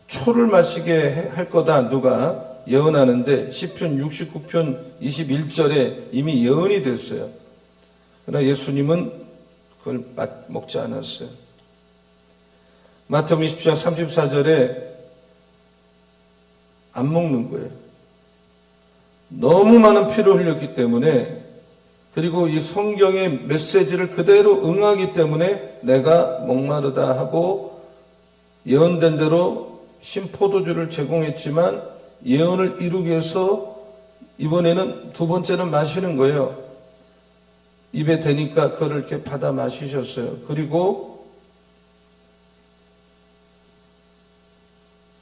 초를 마시게 할 거다 누가 예언하는데 시편 69편 21절에 이미 예언이 됐어요. 그러나 예수님은 그걸 먹지 않았어요. 마태복음 20장 34절에 안 먹는 거예요. 너무 많은 피를 흘렸기 때문에 그리고 이 성경의 메시지를 그대로 응하기 때문에 내가 목마르다 하고 예언된 대로 신포도주를 제공했지만 예언을 이루기 위해서 이번에는 두 번째는 마시는 거예요. 입에 대니까 그걸 이렇게 받아 마시셨어요. 그리고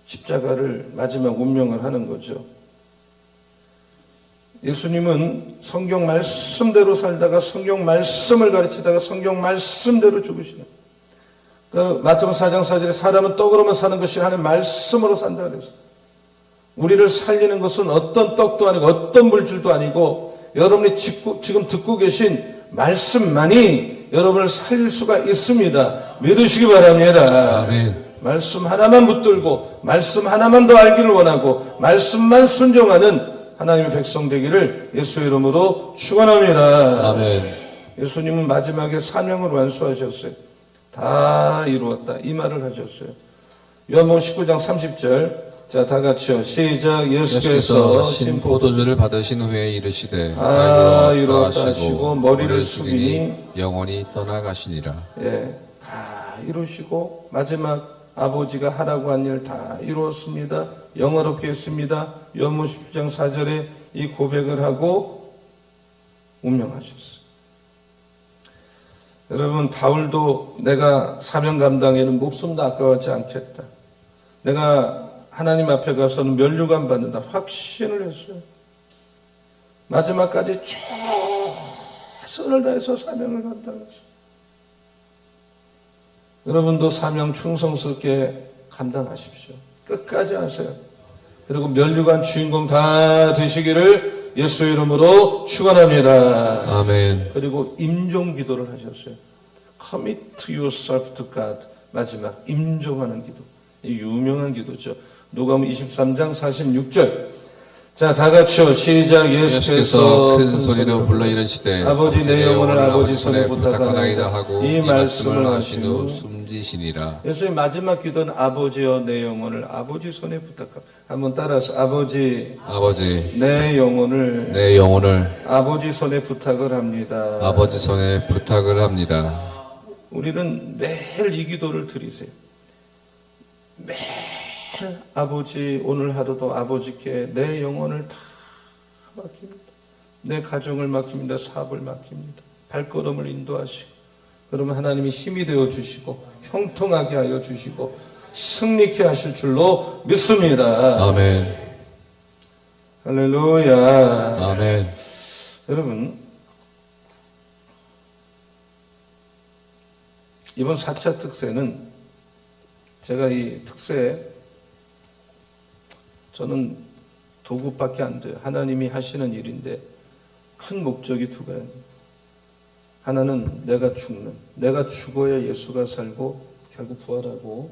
십자가를 마지막 운명을 하는 거죠. 예수님은 성경 말씀대로 살다가 성경 말씀을 가르치다가 성경 말씀대로 죽으시는 그 마태복음 4장 4절에 사람은 떡으로만 사는 것이 하나님 말씀으로 산다 그랬어요. 우리를 살리는 것은 어떤 떡도 아니고 어떤 물질도 아니고 여러분이 지금 듣고 계신 말씀만이 여러분을 살릴 수가 있습니다. 믿으시기 바랍니다. 아멘. 말씀 하나만 붙들고 말씀 하나만 더 알기를 원하고 말씀만 순종하는 하나님의 백성 되기를 예수 이름으로 축원합니다. 아멘. 예수님은 마지막에 사명을 완수하셨어요. 다 이루었다 이 말을 하셨어요. 요한복음 19장 30절 자, 다 같이요. 시작. 예수께서 신포도주를 받으신 후에 이르시되 다 이루었다 하시고 머리를 숙이니 영원히 떠나가시니라. 예, 다 이루시고 마지막 아버지가 하라고 한 일 다 이루었습니다. 영화롭게 했습니다. 요한복음 10장 4절에 이 고백을 하고 운명하셨어요. 여러분, 바울도 내가 사명 감당에는 목숨도 아까워하지 않겠다. 내가 하나님 앞에 가서는 면류관 받는다. 확신을 했어요. 마지막까지 최선을 다해서 사명을 감당했어요. 여러분도 사명 충성스럽게 감당하십시오. 끝까지 하세요. 그리고 면류관 주인공 다 되시기를 예수의 이름으로 축원합니다. 아멘. 그리고 임종 기도를 하셨어요. Commit yourself to God. 마지막 임종하는 기도. 이 유명한 기도죠. 누가복음 23장 46절. 자, 다 같이요. 시작. 예수께서 큰 소리로 불러 이르시되 아버지 내 영혼을 아버지 손에 부탁하나이다 하고 이 말씀을 하신 후 하시고 숨지시니라. 예수의 마지막 기도는 아버지여 내 영혼을 아버지 손에 부탁하라. 한번 따라서 아버지 내 영혼을 내 영혼을 아버지 손에 부탁을 합니다. 아버지 손에 부탁을 합니다. 우리는 매일 이 기도를 드리세요. 매일 아버지, 오늘 하루도 아버지께 내 영혼을 다 맡깁니다. 내 가정을 맡깁니다. 사업을 맡깁니다. 발걸음을 인도하시고, 그러면 하나님이 힘이 되어 주시고 형통하게 하여 주시고 승리케 하실 줄로 믿습니다. 아멘. 할렐루야. 아멘. 여러분, 이번 4차 특세는 제가 이 특세 저는 도구밖에 안 돼요. 하나님이 하시는 일인데 큰 목적이 두 가지. 하나는 내가 죽어야 예수가 살고 결국 부활하고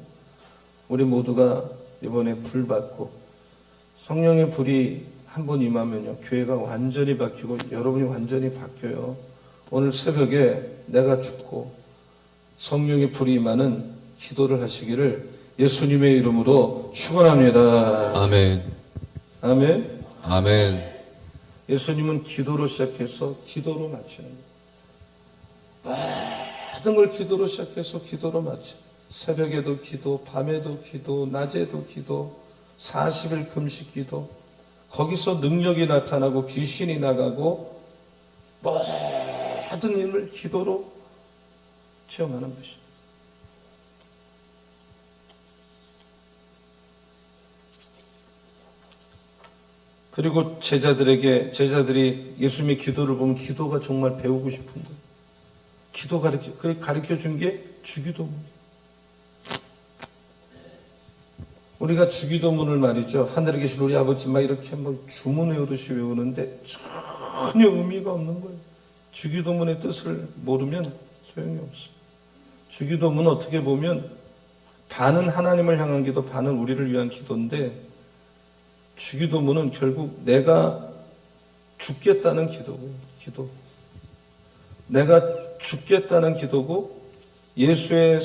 우리 모두가 이번에 불 받고 성령의 불이 한번 임하면요 교회가 완전히 바뀌고 여러분이 완전히 바뀌어요. 오늘 새벽에 내가 죽고 성령의 불이 임하는 기도를 하시기를 예수님의 이름으로 축원합니다. 아멘. 아멘. 아멘. 예수님은 기도로 시작해서 기도로 마치는 거예요. 모든 걸 기도로 시작해서 기도로 마쳐. 새벽에도 기도, 밤에도 기도, 낮에도 기도, 40일 금식 기도. 거기서 능력이 나타나고 귀신이 나가고 모든 힘을 기도로 체험하는 것입니다. 그리고 제자들이 예수님의 기도를 보면 기도가 정말 배우고 싶은 거예요. 기도 가르쳐 준 게 주기도문이에요. 우리가 주기도문을 말이죠. 하늘에 계신 우리 아버지 막 이렇게 뭐 주문 외우듯이 외우는데 전혀 의미가 없는 거예요. 주기도문의 뜻을 모르면 소용이 없어요. 주기도문은 어떻게 보면 반은 하나님을 향한 기도, 반은 우리를 위한 기도인데 주기도문은 결국 내가 죽겠다는 기도고요. 기도. 내가 죽겠다는 기도고 예수의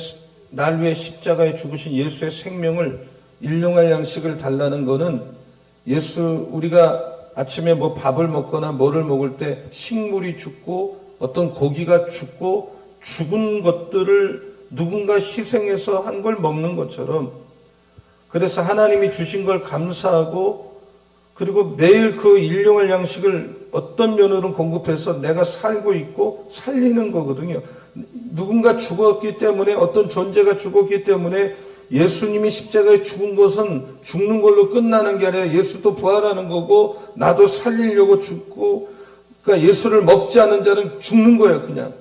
날 위해 십자가에 죽으신 예수의 생명을 일용할 양식을 달라는 거는 우리가 아침에 뭐 밥을 먹거나 뭐를 먹을 때 식물이 죽고 어떤 고기가 죽고 죽은 것들을 누군가 희생해서 한 걸 먹는 것처럼 그래서 하나님이 주신 걸 감사하고 그리고 매일 그 일용할 양식을 어떤 면으로는 공급해서 내가 살고 있고 살리는 거거든요. 누군가 죽었기 때문에 어떤 존재가 죽었기 때문에 예수님이 십자가에 죽은 것은 죽는 걸로 끝나는 게 아니라 예수도 부활하는 거고 나도 살리려고 죽고 그러니까 예수를 먹지 않는 자는 죽는 거예요 그냥.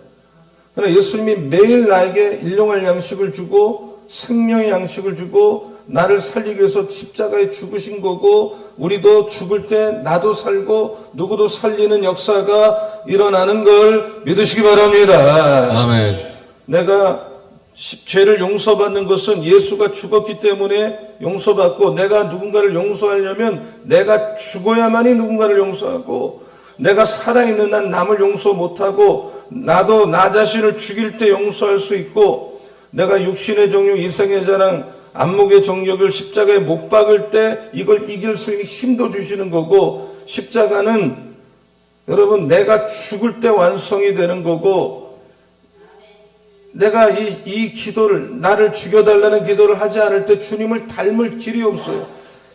그러나 예수님이 매일 나에게 일용할 양식을 주고 생명의 양식을 주고 나를 살리기 위해서 십자가에 죽으신 거고 우리도 죽을 때 나도 살고 누구도 살리는 역사가 일어나는 걸 믿으시기 바랍니다. 아멘. 내가 죄를 용서받는 것은 예수가 죽었기 때문에 용서받고 내가 누군가를 용서하려면 내가 죽어야만이 누군가를 용서하고 내가 살아있는 한 남을 용서 못하고 나도 나 자신을 죽일 때 용서할 수 있고 내가 육신의 정욕, 이생의 자랑, 안목의 정욕을 십자가에 못 박을 때 이걸 이길 수 있는 힘도 주시는 거고 십자가는 여러분 내가 죽을 때 완성이 되는 거고 내가 이 기도를 나를 죽여달라는 기도를 하지 않을 때 주님을 닮을 길이 없어요.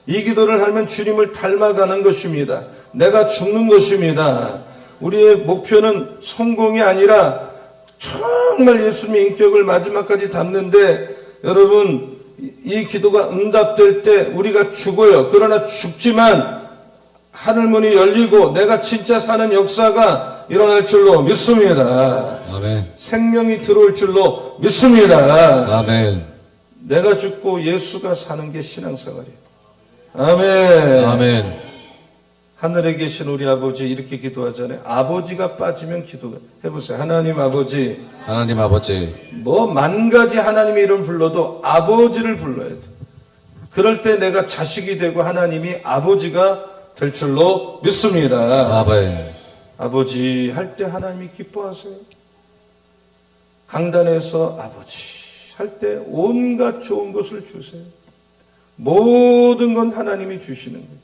이 기도를 하면 주님을 닮아가는 것입니다. 내가 죽는 것입니다. 우리의 목표는 성공이 아니라 정말 예수님의 인격을 마지막까지 담는데 여러분 이 기도가 응답될 때 우리가 죽어요. 그러나 죽지만 하늘문이 열리고 내가 진짜 사는 역사가 일어날 줄로 믿습니다. 아멘. 생명이 들어올 줄로 믿습니다. 아멘. 내가 죽고 예수가 사는 게 신앙생활이에요. 아멘. 아멘. 하늘에 계신 우리 아버지 이렇게 기도하잖아요. 아버지가 빠지면 기도가 해보세요. 하나님 아버지. 하나님 아버지, 뭐 만 가지 하나님의 이름 불러도 아버지를 불러야 돼. 그럴 때 내가 자식이 되고 하나님이 아버지가 될 줄로 믿습니다. 아멘. 아버지 할 때 하나님이 기뻐하세요. 강단에서 아버지 할 때 온갖 좋은 것을 주세요. 모든 건 하나님이 주시는 거예요.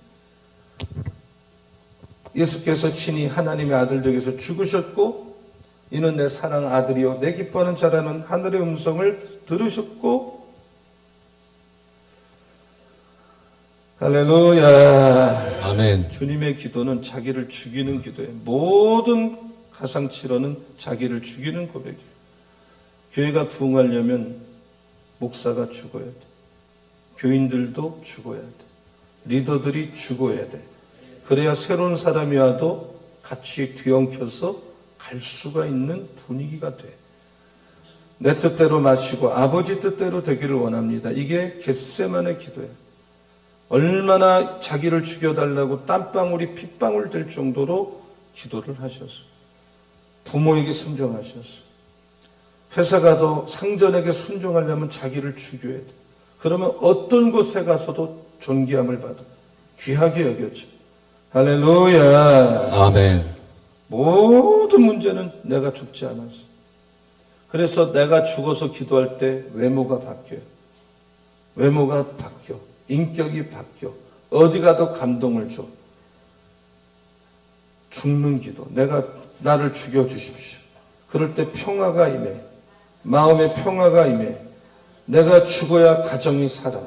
예수께서 친히 하나님의 아들 되기위해서 죽으셨고 이는 내 사랑 아들이요 내 기뻐하는 자라는 하늘의 음성을 들으셨고 할렐루야. 아멘. 주님의 기도는 자기를 죽이는 기도예요. 모든 가상치료는 자기를 죽이는 고백이에요. 교회가 부흥하려면 목사가 죽어야 돼. 교인들도 죽어야 돼. 리더들이 죽어야 돼. 그래야 새로운 사람이 와도 같이 뒤엉켜서 갈 수가 있는 분위기가 돼. 내 뜻대로 마시고 아버지 뜻대로 되기를 원합니다. 이게 겟세마네 기도예요. 얼마나 자기를 죽여달라고 땀방울이 핏방울 될 정도로 기도를 하셨어요. 부모에게 순종하셨어요. 회사 가도 상전에게 순종하려면 자기를 죽여야 돼. 그러면 어떤 곳에 가서도 존귀함을 받아. 귀하게 여겼죠. 할렐루야. 아멘. 모든 문제는 내가 죽지 않았어. 그래서 내가 죽어서 기도할 때 외모가 바뀌어요. 외모가 바뀌어. 인격이 바뀌어. 어디 가도 감동을 줘. 죽는 기도. 나를 죽여주십시오. 그럴 때 평화가 임해. 마음의 평화가 임해. 내가 죽어야 가정이 살아.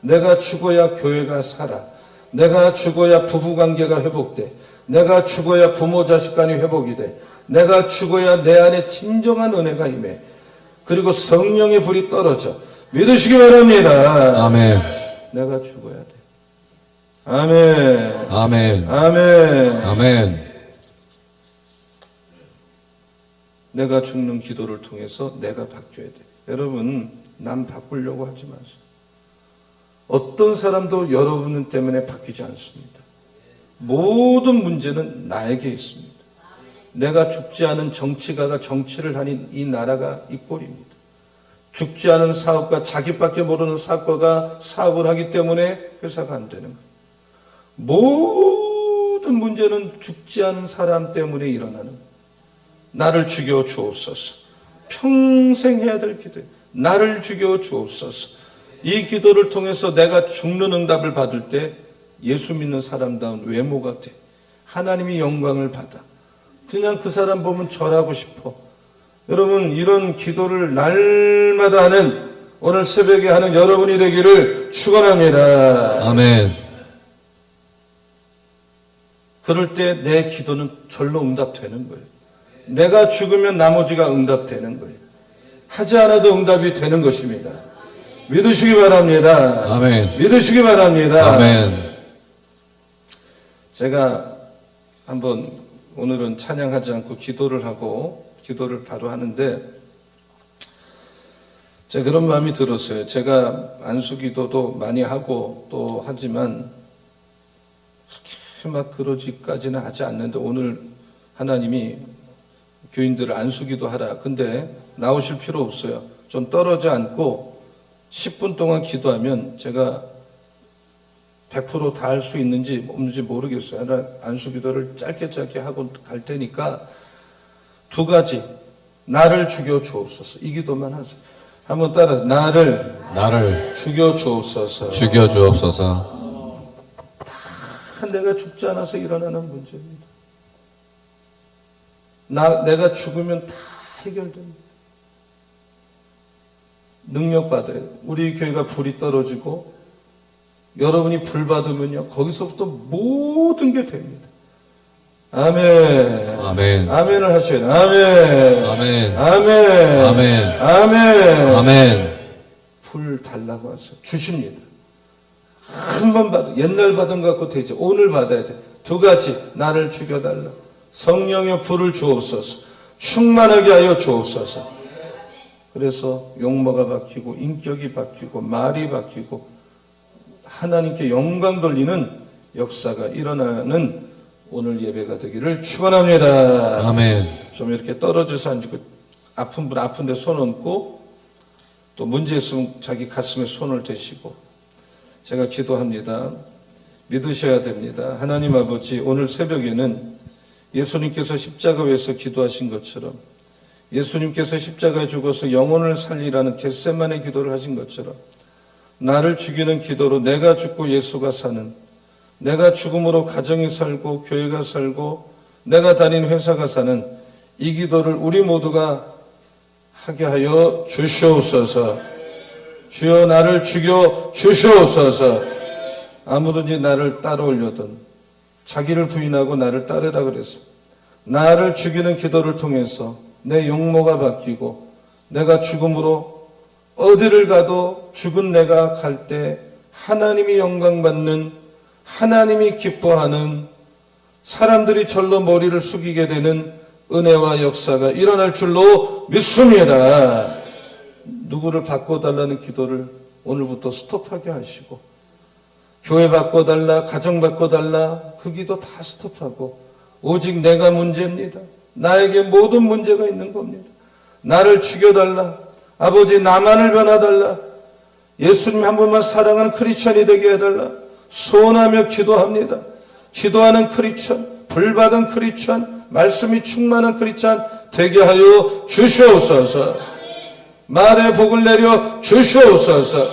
내가 죽어야 교회가 살아. 내가 죽어야 부부관계가 회복돼. 내가 죽어야 부모 자식 간이 회복이 돼. 내가 죽어야 내 안에 진정한 은혜가 임해. 그리고 성령의 불이 떨어져. 믿으시기 바랍니다. 아멘. 내가 죽어야 돼. 아멘. 아멘. 아멘. 아멘. 내가 죽는 기도를 통해서 내가 바뀌어야 돼. 여러분, 남 바꾸려고 하지 마세요. 어떤 사람도 여러분 때문에 바뀌지 않습니다. 모든 문제는 나에게 있습니다. 내가 죽지 않은 정치가가 정치를 하니 이 나라가 이 꼴입니다. 죽지 않은 사업가, 자기밖에 모르는 사업가가 사업을 하기 때문에 회사가 안 되는 거예요. 모든 문제는 죽지 않은 사람 때문에 일어나는 거예요. 나를 죽여 주옵소서. 평생 해야 될 기도예요. 나를 죽여 주옵소서. 이 기도를 통해서 내가 죽는 응답을 받을 때 예수 믿는 사람다운 외모가 돼. 하나님이 영광을 받아. 그냥 그 사람 보면 절하고 싶어. 여러분, 이런 기도를 날마다 하는 오늘 새벽에 하는 여러분이 되기를 축원합니다. 아멘. 그럴 때 내 기도는 절로 응답되는 거예요. 내가 죽으면 나머지가 응답되는 거예요. 하지 않아도 응답이 되는 것입니다. 믿으시기 바랍니다. 아멘. 믿으시기 바랍니다. 아멘. 제가 한번 오늘은 찬양하지 않고 기도를 하고 기도를 바로 하는데 제가 그런 마음이 들었어요. 제가 안수기도도 많이 하고 또 하지만 그렇게 막 그러지까지는 하지 않는데 오늘 하나님이 교인들을 안수기도 하라. 근데 나오실 필요 없어요. 좀 떨어져 앉고 10분 동안 기도하면 제가 100% 다 할 수 있는지 없는지 모르겠어요. 안수기도를 짧게 하고 갈 테니까 두 가지. 나를 죽여 주옵소서. 이 기도만 하세요. 한번 따라 나를 죽여 주옵소서. 죽여 주옵소서. 다 내가 죽지 않아서 일어나는 문제입니다. 내가 죽으면 다 해결됩니다. 능력받아요. 우리 교회가 불이 떨어지고 여러분이 불 받으면요 거기서부터 모든 게 됩니다. 아멘. 아멘. 아멘을 하셔야 돼요. 아멘. 아멘. 아멘. 아멘. 아멘. 아멘. 불 달라고 하세요. 주십니다. 한 번 받아. 옛날 받은 것 같고 되죠. 오늘 받아야 돼. 두 가지. 나를 죽여달라. 성령의 불을 주옵소서. 충만하게 하여 주옵소서. 그래서 용모가 바뀌고 인격이 바뀌고 말이 바뀌고 하나님께 영광 돌리는 역사가 일어나는 오늘 예배가 되기를 축원합니다. 아멘. 좀 이렇게 떨어져서 앉고 아픈 분 아픈데 손 얹고 또 문제 있으면 자기 가슴에 손을 대시고 제가 기도합니다. 믿으셔야 됩니다. 하나님 아버지, 오늘 새벽에는 예수님께서 십자가 위에서 기도하신 것처럼 예수님께서 십자가에 죽어서 영혼을 살리라는 겟세마네 기도를 하신 것처럼 나를 죽이는 기도로 내가 죽고 예수가 사는, 내가 죽음으로 가정이 살고 교회가 살고 내가 다니는 회사가 사는 이 기도를 우리 모두가 하게 하여 주시옵소서. 주여 나를 죽여 주시옵소서. 아무든지 나를 따라오려든 자기를 부인하고 나를 따르라 그래서 나를 죽이는 기도를 통해서 내 용모가 바뀌고 내가 죽음으로 어디를 가도 죽은 내가 갈 때 하나님이 영광받는, 하나님이 기뻐하는, 사람들이 절로 머리를 숙이게 되는 은혜와 역사가 일어날 줄로 믿습니다. 누구를 바꿔달라는 기도를 오늘부터 스톱하게 하시고 교회 바꿔달라, 가정 바꿔달라 그 기도 다 스톱하고 오직 내가 문제입니다. 나에게 모든 문제가 있는 겁니다. 나를 죽여달라. 아버지 나만을 변화달라. 예수님 한 분만 사랑하는 크리스천이 되게 해달라. 소원하며 기도합니다. 기도하는 크리스천, 불받은 크리스천, 말씀이 충만한 크리스천 되게 하여 주시옵소서. 말의 복을 내려 주시옵소서.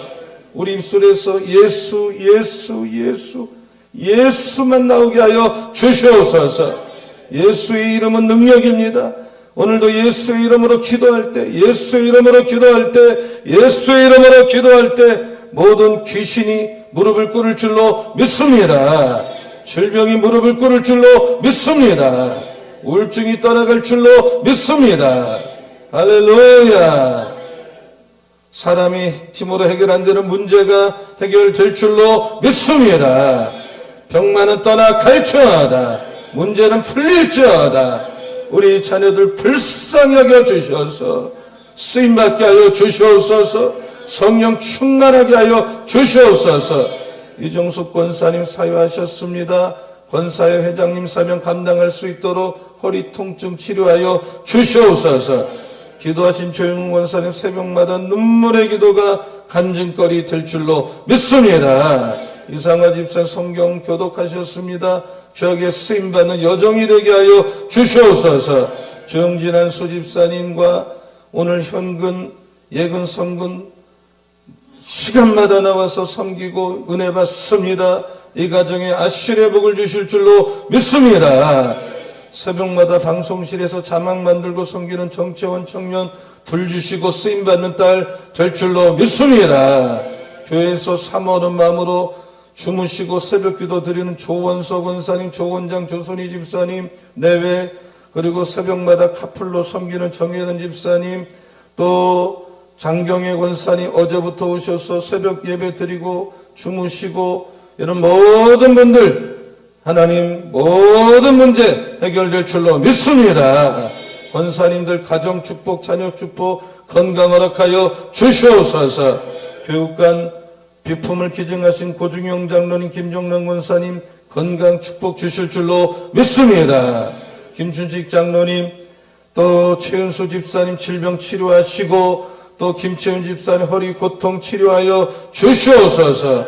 우리 입술에서 예수, 예수, 예수, 예수만 나오게 하여 주시옵소서. 예수의 이름은 능력입니다. 오늘도 예수의 이름으로 기도할 때, 예수의 이름으로 기도할 때, 예수의 이름으로 기도할 때 모든 귀신이 무릎을 꿇을 줄로 믿습니다. 질병이 무릎을 꿇을 줄로 믿습니다. 우울증이 떠나갈 줄로 믿습니다. 할렐루야. 사람이 힘으로 해결 안 되는 문제가 해결될 줄로 믿습니다. 병만은 떠나갈지어다. 문제는 풀릴지어다. 우리 자녀들 불쌍히 여겨 주셔서 쓰임받게 하여 주시옵소서. 성령 충만하게 하여 주시옵소서. 이종숙 권사님 사유하셨습니다. 권사회 회장님 사명 감당할 수 있도록 허리 통증 치료하여 주시옵소서. 기도하신 조영훈 권사님 새벽마다 눈물의 기도가 간증거리 될 줄로 믿습니다. 이상화 집사 성경 교독하셨습니다. 저에게 쓰임받는 여정이 되게 하여 주시옵소서. 정진한 수집사님과 오늘 현근, 예근, 성근 시간마다 나와서 섬기고 은혜 받습니다. 이 가정에 아실의 복을 주실 줄로 믿습니다. 새벽마다 방송실에서 자막 만들고 섬기는 정채원 청년 불 주시고 쓰임받는 딸 될 줄로 믿습니다. 교회에서 사모하는 마음으로 주무시고 새벽기도 드리는 조원석 권사님, 조원장, 조선희 집사님 내외, 그리고 새벽마다 카풀로 섬기는 정혜는 집사님, 또 장경혜 권사님 어제부터 오셔서 새벽 예배 드리고 주무시고 이런 모든 분들 하나님 모든 문제 해결될 줄로 믿습니다. 권사님들 가정 축복, 자녀 축복, 건강 허락하여 주시옵소서. 교육관 비품을 기증하신 고중영 장로님, 김종란 권사님 건강 축복 주실 줄로 믿습니다. 김춘식 장로님, 또 최은수 집사님 질병 치료하시고 또 김채훈 집사님 허리 고통 치료하여 주시옵소서.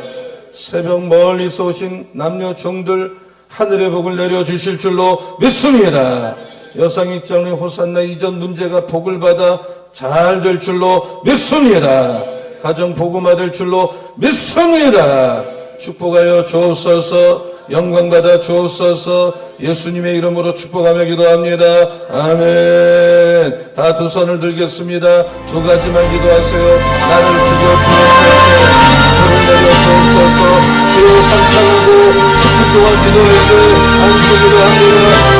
새벽 멀리서 오신 남녀 종들 하늘의 복을 내려주실 줄로 믿습니다. 여상익 장로님 호산나 이전 문제가 복을 받아 잘 될 줄로 믿습니다. 가정 복음화될 줄로 믿습니다. 축복하여 주옵소서. 영광받아 주옵소서. 예수님의 이름으로 축복하며 기도합니다. 아멘. 다 두 손을 들겠습니다. 두 가지만 기도하세요. 나를 죽여 주옵소서. 불을 내려 주옵소서. 주여 삼창하고 10분 동안 기도할 때 안수기도 합니다.